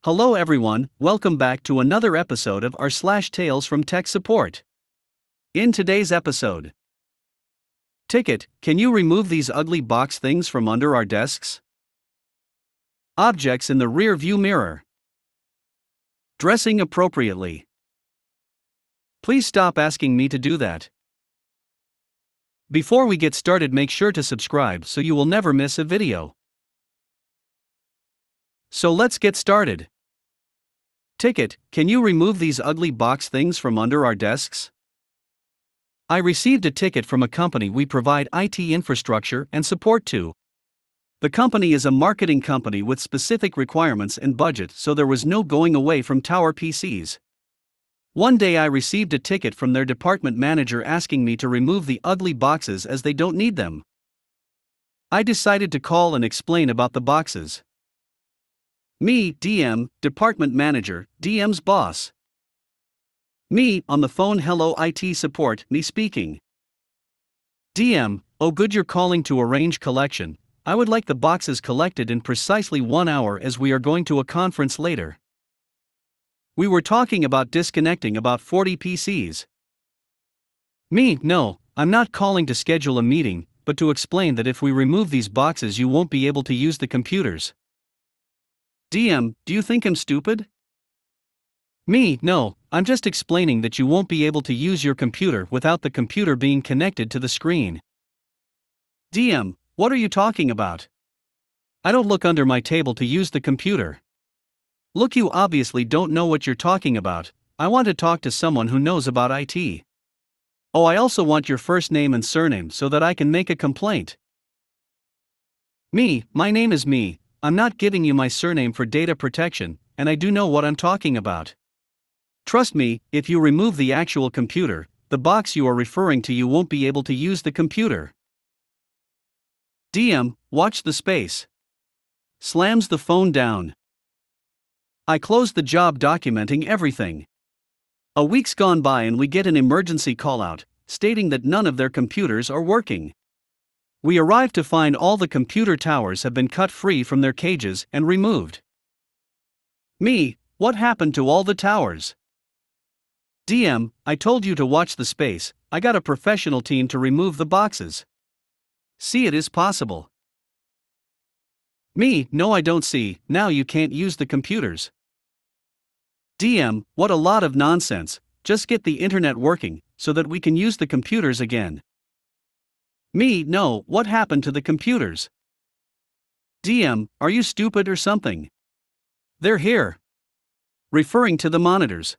Hello everyone, welcome back to another episode of r/slash Tales from Tech Support. In today's episode, Ticket, can you remove these ugly box things from under our desks? Objects in the rear view mirror. Dressing appropriately. Please stop asking me to do that. Before we get started, make sure to subscribe so you will never miss a video. So let's get started. Ticket, can you remove these ugly box things from under our desks? I received a ticket from a company we provide IT infrastructure and support to. The company is a marketing company with specific requirements and budget, so there was no going away from tower PCs. One day I received a ticket from their department manager asking me to remove the ugly boxes as they don't need them. I decided to call and explain about the boxes. Me, DM, department manager, DM's boss. Me, on the phone, hello IT support, me speaking. DM, oh good, you're calling to arrange collection. I would like the boxes collected in precisely 1 hour as we are going to a conference later. We were talking about disconnecting about 40 PCs. Me, no, I'm not calling to schedule a meeting, but to explain that if we remove these boxes you won't be able to use the computers. DM, do you think I'm stupid? Me, no, I'm just explaining that you won't be able to use your computer without the computer being connected to the screen. DM, what are you talking about? I don't look under my table to use the computer. Look, you obviously don't know what you're talking about. I want to talk to someone who knows about IT. Oh, I also want your first name and surname so that I can make a complaint. Me, my name is me. I'm not giving you my surname for data protection, and I do know what I'm talking about. Trust me, if you remove the actual computer, the box you are referring to, you won't be able to use the computer. DM, watch the space. Slams the phone down. I closed the job documenting everything. A week's gone by and we get an emergency call out, stating that none of their computers are working. We arrive to find all the computer towers have been cut free from their cages and removed. Me, what happened to all the towers? DM, I told you to watch the space. I got a professional team to remove the boxes. See, it is possible. Me, no, I don't see. Now you can't use the computers. DM, what a lot of nonsense. Just get the internet working so that we can use the computers again. Me, no, what happened to the computers? DM, are you stupid or something? They're here. Referring to the monitors.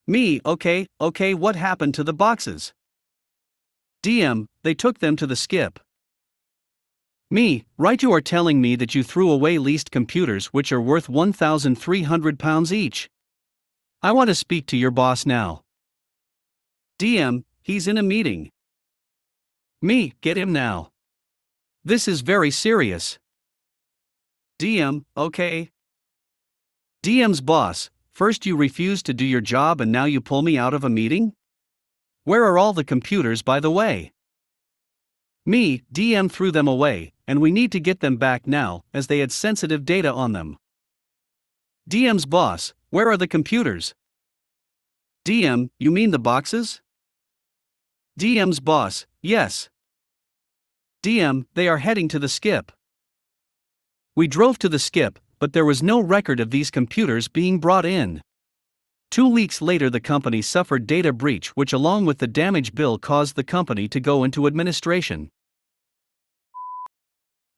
Me, okay, what happened to the boxes? DM, they took them to the skip. Me, right, you are telling me that you threw away leased computers which are worth £1,300 each. I want to speak to your boss now. DM, he's in a meeting. Me, get him now. This is very serious. DM, okay. DM's boss, first you refused to do your job and now you pull me out of a meeting? Where are all the computers, by the way? Me, DM threw them away, and we need to get them back now, as they had sensitive data on them. DM's boss, where are the computers? DM, you mean the boxes? DM's boss, yes. DM, they are heading to the skip. We drove to the skip, but there was no record of these computers being brought in. 2 weeks later the company suffered data breach, which along with the damage bill caused the company to go into administration.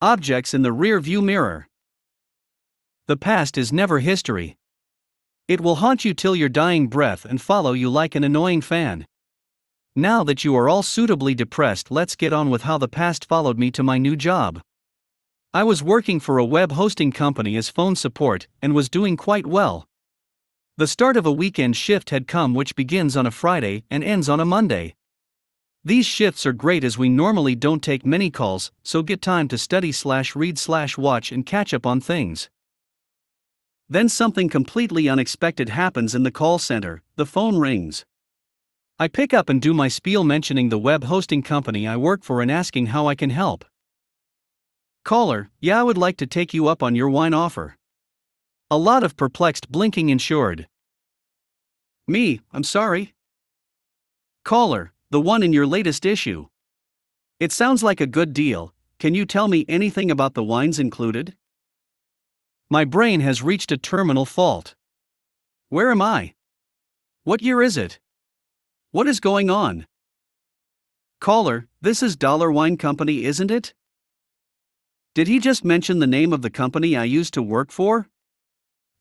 Objects in the rear view mirror. The past is never history. It will haunt you till your dying breath and follow you like an annoying fan. Now that you are all suitably depressed, let's get on with how the past followed me to my new job. I was working for a web hosting company as phone support and was doing quite well. The start of a weekend shift had come, which begins on a Friday and ends on a Monday. These shifts are great as we normally don't take many calls, so get time to study/read/watch and catch up on things. Then something completely unexpected happens in the call center. The phone rings. I pick up and do my spiel mentioning the web hosting company I work for and asking how I can help. Caller, yeah, I would like to take you up on your wine offer. A lot of perplexed blinking ensured. Me, I'm sorry. Caller, the one in your latest issue. It sounds like a good deal. Can you tell me anything about the wines included? My brain has reached a terminal fault. Where am I? What year is it? What is going on? Caller, this is Dollar Wine Company, isn't it? Did he just mention the name of the company I used to work for?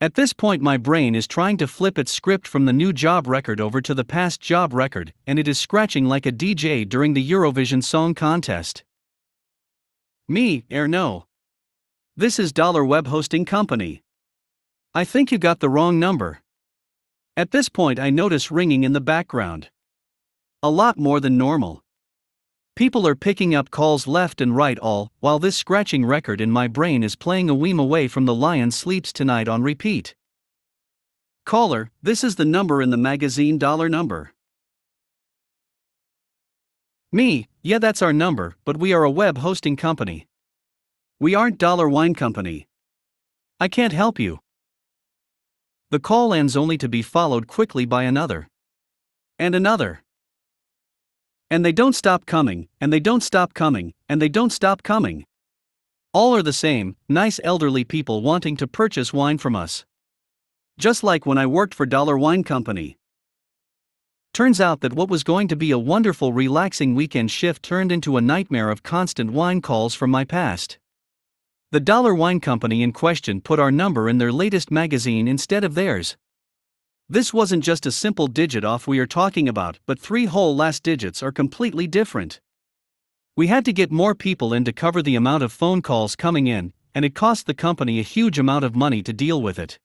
At this point, my brain is trying to flip its script from the new job record over to the past job record, and it is scratching like a DJ during the Eurovision Song Contest. Me, no. This is Dollar Web Hosting Company. I think you got the wrong number. At this point, I notice ringing in the background. A lot more than normal. People are picking up calls left and right, all while this scratching record in my brain is playing A Weem Away from the Lion Sleeps Tonight on repeat. Caller, this is the number in the magazine, dollar number. Me, yeah, that's our number, but we are a web hosting company. We aren't Dollar Wine Company. I can't help you. The call ends only to be followed quickly by another. And another. And they don't stop coming, and they don't stop coming, and they don't stop coming. All are the same, nice elderly people wanting to purchase wine from us. Just like when I worked for Dollar Wine Company. Turns out that what was going to be a wonderful relaxing weekend shift turned into a nightmare of constant wine calls from my past. The Dollar Wine Company in question put our number in their latest magazine instead of theirs. This wasn't just a simple digit off we are talking about, but 3 whole last digits are completely different. We had to get more people in to cover the amount of phone calls coming in, and it cost the company a huge amount of money to deal with it.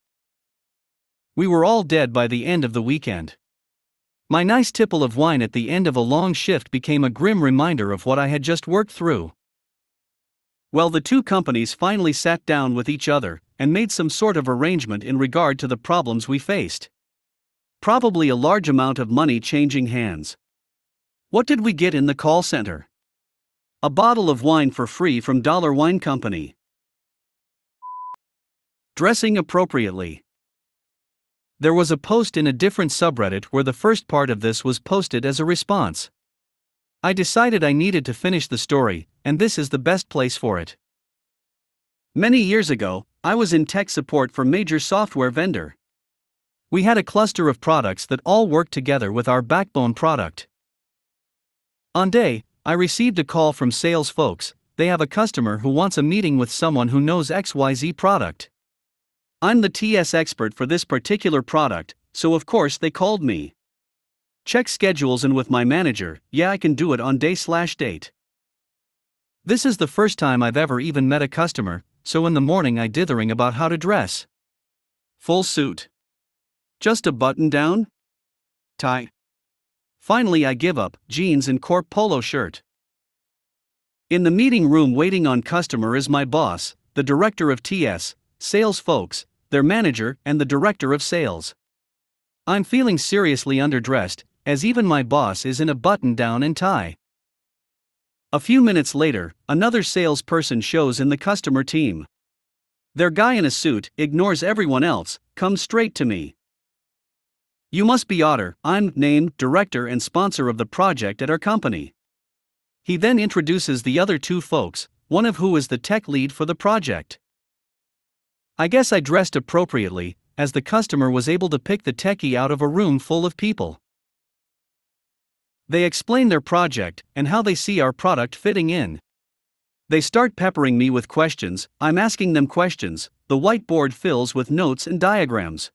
We were all dead by the end of the weekend. My nice tipple of wine at the end of a long shift became a grim reminder of what I had just worked through. Well, the two companies finally sat down with each other and made some sort of arrangement in regard to the problems we faced. Probably a large amount of money changing hands. What did we get in the call center? A bottle of wine for free from Dollar Wine Company. Dressing appropriately. There was a post in a different subreddit where the first part of this was posted as a response. I decided I needed to finish the story, and this is the best place for it. Many years ago, I was in tech support for a major software vendor. We had a cluster of products that all worked together with our backbone product. On day, I received a call from sales folks. They have a customer who wants a meeting with someone who knows XYZ product. I'm the TS expert for this particular product, so of course they called me. Check schedules and with my manager, yeah, I can do it on day/date. This is the first time I've ever even met a customer, so in the morning I dithering about how to dress. Full suit. Just a button down? Tie. Finally I give up, jeans and cork polo shirt. In the meeting room waiting on customer is my boss, the director of TS, sales folks, their manager and the director of sales. I'm feeling seriously underdressed, as even my boss is in a button down and tie. A few minutes later, another salesperson shows in the customer team. Their guy in a suit ignores everyone else, comes straight to me. You must be Otter, I'm named director and sponsor of the project at our company. He then introduces the other two folks, one of who is the tech lead for the project. I guess I dressed appropriately, as the customer was able to pick the techie out of a room full of people. They explain their project and how they see our product fitting in. They start peppering me with questions, I'm asking them questions, the whiteboard fills with notes and diagrams.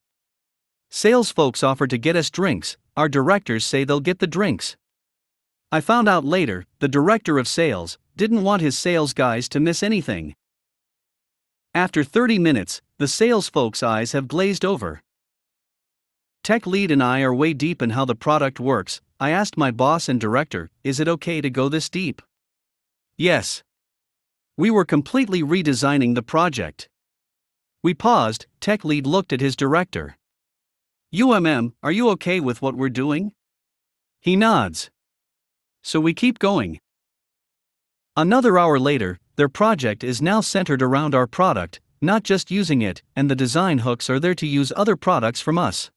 Sales folks offer to get us drinks, our directors say they'll get the drinks. I found out later, the director of sales didn't want his sales guys to miss anything. After 30 minutes, the sales folks' eyes have glazed over. Tech lead and I are way deep in how the product works. I asked my boss and director, is it okay to go this deep? Yes. We were completely redesigning the project. We paused, tech lead looked at his director. Are you okay with what we're doing? He nods. So we keep going. Another hour later, their project is now centered around our product, not just using it, and the design hooks are there to use other products from us.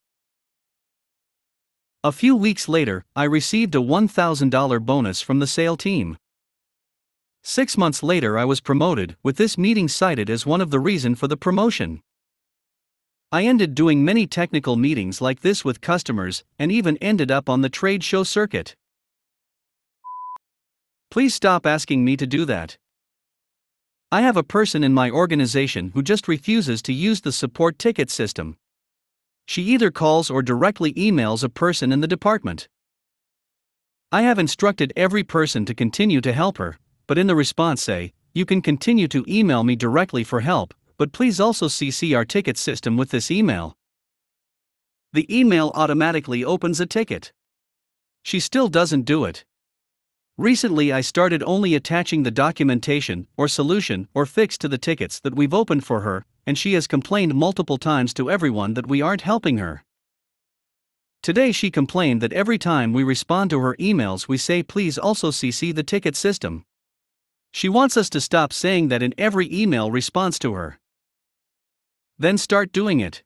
A few weeks later, I received a $1,000 bonus from the sale team. 6 months later, I was promoted, with this meeting cited as one of the reasons for the promotion. I ended doing many technical meetings like this with customers, and even ended up on the trade show circuit. Please stop asking me to do that. I have a person in my organization who just refuses to use the support ticket system. She either calls or directly emails a person in the department. I have instructed every person to continue to help her, but in the response say, "You can continue to email me directly for help, but please also CC our ticket system with this email." The email automatically opens a ticket. She still doesn't do it. Recently, I started only attaching the documentation, or solution, or fix to the tickets that we've opened for her, and she has complained multiple times to everyone that we aren't helping her. Today she complained that every time we respond to her emails we say please also CC the ticket system. She wants us to stop saying that in every email response to her. Then start doing it.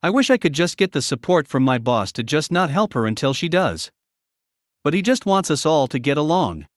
I wish I could just get the support from my boss to just not help her until she does. But he just wants us all to get along.